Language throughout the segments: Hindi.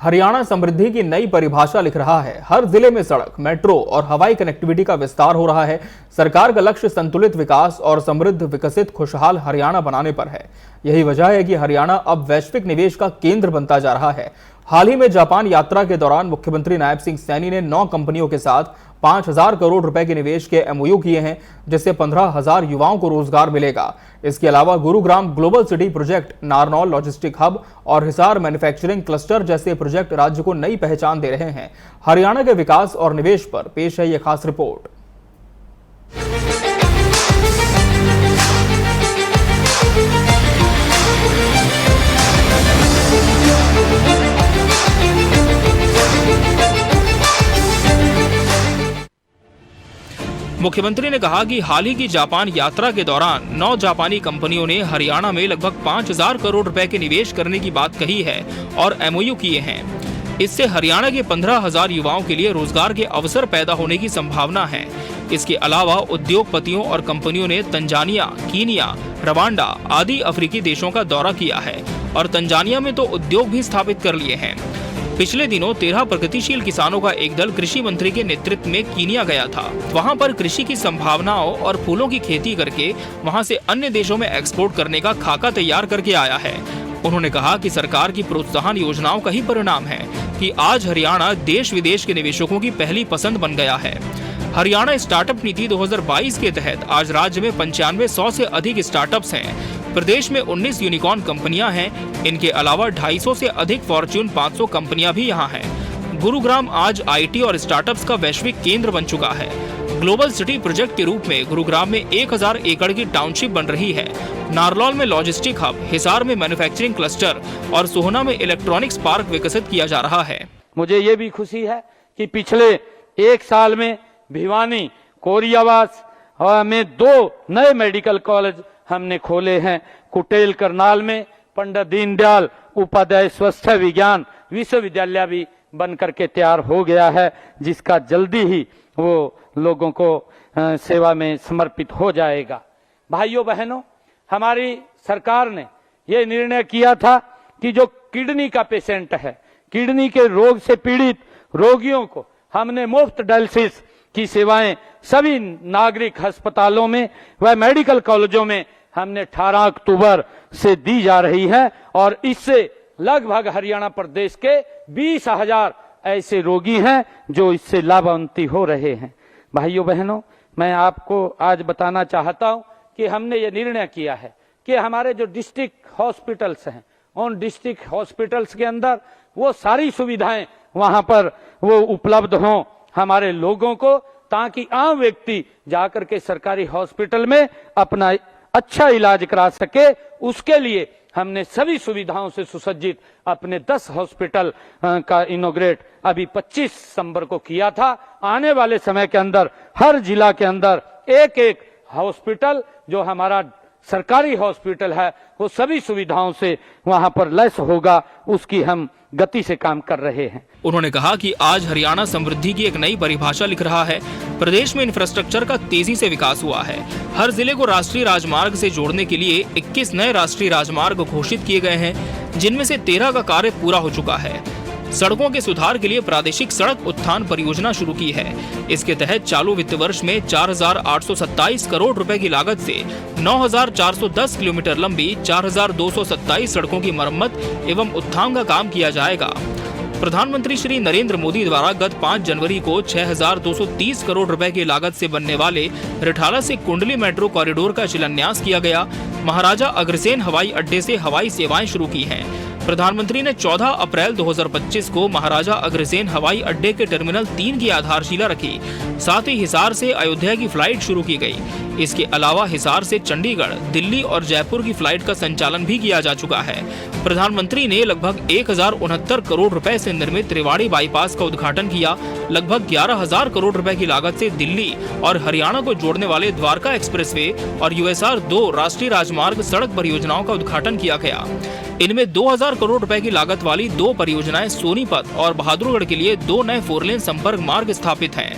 हरियाणा समृद्धि की नई परिभाषा लिख रहा है। हर जिले में सड़क, मेट्रो और हवाई कनेक्टिविटी का विस्तार हो रहा है। सरकार का लक्ष्य संतुलित विकास और समृद्ध, विकसित, खुशहाल हरियाणा बनाने पर है। यही वजह है कि हरियाणा अब वैश्विक निवेश का केंद्र बनता जा रहा है। हाल ही में जापान यात्रा के दौरान मुख्यमंत्री नायब सिंह सैनी ने 9 कंपनियों के साथ 5,000 करोड़ रुपए के निवेश के MOU किए हैं, जिससे 15,000 युवाओं को रोजगार मिलेगा। इसके अलावा Gurugram global city project, Narnaul logistic hub और हिसार मैन्युफैक्चरिंग क्लस्टर जैसे प्रोजेक्ट राज्य को नई पहचान दे रहे हैं। हरियाणा के विकास और निवेश पर पेश है यह खास रिपोर्ट। मुख्यमंत्री ने कहा कि हाल ही की जापान यात्रा के दौरान 9 जापानी कंपनियों ने हरियाणा में लगभग 5,000 करोड़ रुपए के निवेश करने की बात कही है और MOU किए हैं। इससे हरियाणा के 15,000 युवाओं के लिए रोजगार के अवसर पैदा होने की संभावना है। इसके अलावा उद्योगपतियों और कंपनियों ने तंजानिया, कीनिया, रवांडा आदि अफ्रीकी देशों का दौरा किया है और तंजानिया में तो उद्योग भी स्थापित कर लिए हैं। पिछले दिनों 13 प्रगतिशील किसानों का एक दल कृषि मंत्री के नेतृत्व में कीनिया गया था। वहां पर कृषि की संभावनाओं और फूलों की खेती करके वहां से अन्य देशों में एक्सपोर्ट करने का खाका तैयार करके आया है। उन्होंने कहा कि सरकार की प्रोत्साहन योजनाओं का ही परिणाम है कि आज हरियाणा देश विदेश के निवेशकों की पहली पसंद बन गया है। हरियाणा स्टार्टअप नीति 2022 के तहत आज राज्य में 9500 से अधिक स्टार्टअप्स हैं। प्रदेश में 19 यूनिकॉर्न कंपनियां हैं। इनके अलावा 250 से अधिक फॉर्च्यून 500 कंपनियां भी यहां हैं। गुरुग्राम आज IT और स्टार्टअप्स का वैश्विक केंद्र बन चुका है। ग्लोबल सिटी प्रोजेक्ट के रूप में गुरुग्राम में 1000 एकड़ की टाउनशिप बन रही है। नारनौल में लॉजिस्टिक हब, हिसार में मैन्युफैक्चरिंग क्लस्टर और सोहना में इलेक्ट्रॉनिक्स पार्क विकसित किया जा रहा है। मुझे ये भी खुशी है कि पिछले 1 साल में भिवानी, कोरियावास में 2 नए मेडिकल कॉलेज हमने खोले हैं। कुटेल करनाल में पंडित दीनदयाल उपाध्याय स्वास्थ्य विज्ञान विश्वविद्यालय भी बनकर के तैयार हो गया है, जिसका जल्दी ही वो लोगों को सेवा में समर्पित हो जाएगा। भाइयों बहनों, हमारी सरकार ने ये निर्णय किया था कि जो किडनी का पेशेंट है, किडनी के रोग से पीड़ित रोगियों को हमने मुफ्त डायलिसिस की सेवाएं सभी नागरिक अस्पतालों में व मेडिकल कॉलेजों में हमने 18 अक्टूबर से दी जा रही है और इससे लगभग हरियाणा प्रदेश के 20,000 ऐसे रोगी हैं जो इससे लाभान्वित हो रहे हैं। भाइयों बहनों, मैं आपको आज बताना चाहता हूं कि हमने ये निर्णय किया है कि हमारे जो डिस्ट्रिक्ट हॉस्पिटल्स हैं, उन डिस्ट्रिक्ट हॉस्पिटल्स के अंदर वो सारी सुविधाएं वहां पर वो उपलब्ध हों हमारे लोगों को, ताकि आम व्यक्ति जाकर के सरकारी हॉस्पिटल में अपना अच्छा इलाज करा सके। उसके लिए हमने सभी सुविधाओं से सुसज्जित अपने 10 हॉस्पिटल का इनॉग्रेट अभी 25 दिसंबर को किया था। आने वाले समय के अंदर हर जिला के अंदर एक हॉस्पिटल जो हमारा सरकारी हॉस्पिटल है वो सभी सुविधाओं से वहां पर लैस होगा, उसकी हम गति से काम कर रहे हैं। उन्होंने कहा कि आज हरियाणा समृद्धि की एक नई परिभाषा लिख रहा है। प्रदेश में इंफ्रास्ट्रक्चर का तेजी से विकास हुआ है। हर जिले को राष्ट्रीय राजमार्ग से जोड़ने के लिए 21 नए राष्ट्रीय राजमार्ग घोषित किए गए हैं, जिनमें से 13 का कार्य पूरा हो चुका है। सड़कों के सुधार के लिए प्रादेशिक सड़क उत्थान परियोजना शुरू की है। इसके तहत चालू वित्त वर्ष में 4,827 करोड़ रुपए की लागत से 9,410 किलोमीटर लंबी 4,227 सड़कों की मरम्मत एवं उत्थान का काम किया जाएगा। प्रधानमंत्री श्री नरेंद्र मोदी द्वारा गत 5 जनवरी को 6,230 करोड़ रुपए की लागत से बनने वाले रिठाला से कुंडली मेट्रो कॉरिडोर का शिलान्यास किया गया। महाराजा अग्रसेन हवाई अड्डे से हवाई सेवाएं शुरू की हैं। प्रधानमंत्री ने 14 अप्रैल 2025 को महाराजा अग्रसेन हवाई अड्डे के टर्मिनल 3 की आधारशिला रखी। साथ ही हिसार से अयोध्या की फ्लाइट शुरू की गई। इसके अलावा हिसार से चंडीगढ़, दिल्ली और जयपुर की फ्लाइट का संचालन भी किया जा चुका है। प्रधानमंत्री ने लगभग 1,069 करोड़ रुपए से निर्मित रेवाड़ी बाईपास का उद्घाटन किया। लगभग 11,000 करोड़ रुपए की लागत से दिल्ली और हरियाणा को जोड़ने वाले द्वारका एक्सप्रेसवे और USR 2 राष्ट्रीय राजमार्ग सड़क परियोजनाओं का उद्घाटन किया गया। इनमें 2,000 करोड़ रुपए की लागत वाली 2 परियोजनाएं सोनीपत और बहादुरगढ़ के लिए 2 नए 4 लेन संपर्क मार्ग स्थापित हैं।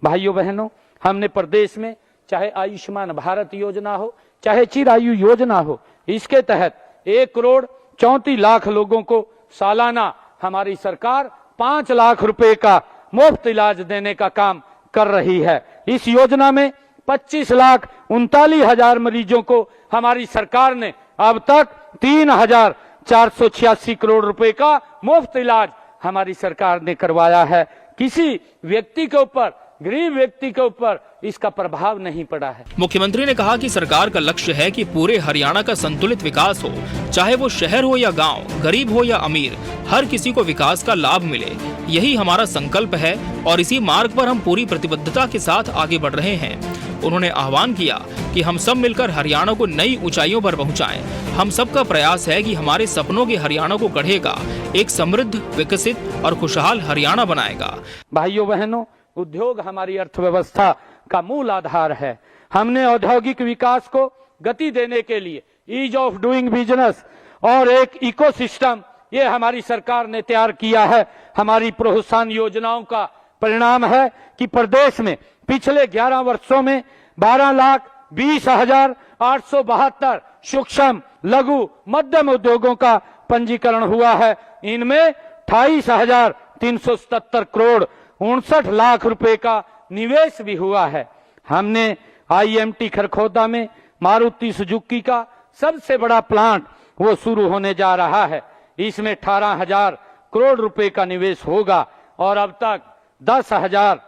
भाइयों बहनों, हमने प्रदेश में चाहे आयुष्मान भारत योजना हो, चाहे चिरायु योजना हो, इसके तहत 1 करोड़ 34 लाख लोगों को सालाना हमारी सरकार 5 लाख रुपए का मुफ्त इलाज देने का काम कर रही है। इस योजना में 25,39,000 मरीजों को हमारी सरकार ने अब तक 3,486 करोड़ रुपए का मुफ्त इलाज हमारी सरकार ने करवाया है। किसी व्यक्ति के ऊपर, गरीब व्यक्ति के ऊपर इसका प्रभाव नहीं पड़ा है। मुख्यमंत्री ने कहा कि सरकार का लक्ष्य है कि पूरे हरियाणा का संतुलित विकास हो, चाहे वो शहर हो या गांव, गरीब हो या अमीर, हर किसी को विकास का लाभ मिले। यही हमारा संकल्प है और इसी मार्ग पर हम पूरी प्रतिबद्धता के साथ आगे बढ़ रहे हैं। उन्होंने आह्वान किया कि हम सब मिलकर हरियाणा को नई ऊंचाइयों पर पहुंचाएं। हम सबका प्रयास है कि हमारे सपनों के हरियाणा को गढ़ेगा, एक समृद्ध, विकसित और खुशहाल हरियाणा बनाएगा। भाइयों बहनों, उद्योग हमारी अर्थव्यवस्था का मूल आधार है। हमने औद्योगिक विकास को गति देने के लिए ईज ऑफ डूइंग बिजनेस और एक इकोसिस्टम ये हमारी सरकार ने तैयार किया है। हमारी प्रोत्साहन योजनाओं का परिणाम है कि प्रदेश में पिछले 11 वर्षों में 12,20,872 सूक्ष्म, लघु, मध्यम उद्योगों का पंजीकरण हुआ है। इनमें 28,377 करोड़ 59 लाख रुपए का निवेश भी हुआ है। हमने IMT खरखोदा में मारुति सुजुकी का सबसे बड़ा प्लांट वो शुरू होने जा रहा है। इसमें 18,000 करोड़ रुपए का निवेश होगा और अब तक 10,000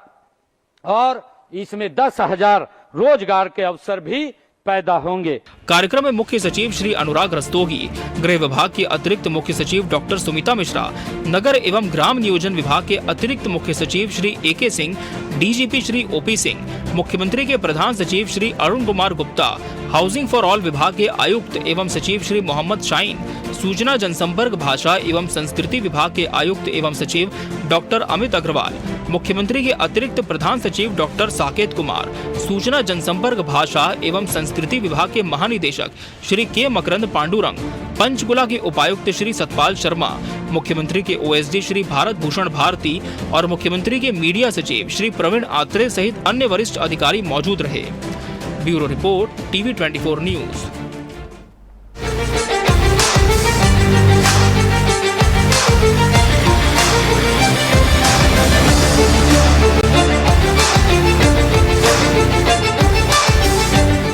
और इसमें 10,000 रोजगार के अवसर भी पैदा होंगे। कार्यक्रम में मुख्य सचिव श्री अनुराग रस्तोगी, गृह विभाग के अतिरिक्त मुख्य सचिव डॉक्टर सुमिता मिश्रा, नगर एवं ग्राम नियोजन विभाग के अतिरिक्त मुख्य सचिव Shri AK Singh, DGP Shri OP Singh, मुख्यमंत्री के प्रधान सचिव Shri Arun Kumar Gupta, housing for all विभाग के आयुक्त एवं सचिव श्री मोहम्मद शाहीन, सूचना जनसंपर्क भाषा एवं संस्कृति विभाग के आयुक्त एवं सचिव डॉक्टर अमित अग्रवाल, मुख्यमंत्री के अतिरिक्त प्रधान सचिव डॉक्टर साकेत कुमार, सूचना जनसंपर्क भाषा एवं संस्कृति विभाग के महानिदेशक श्री K मकरंद पांडुरंग, पंचकुला के उपायुक्त श्री सतपाल शर्मा, मुख्यमंत्री के OSD श्री भारत भूषण भारती और मुख्यमंत्री के मीडिया सचिव श्री प्रवीण आत्रे सहित अन्य वरिष्ठ अधिकारी मौजूद रहे। Bureau report, TV 24 news.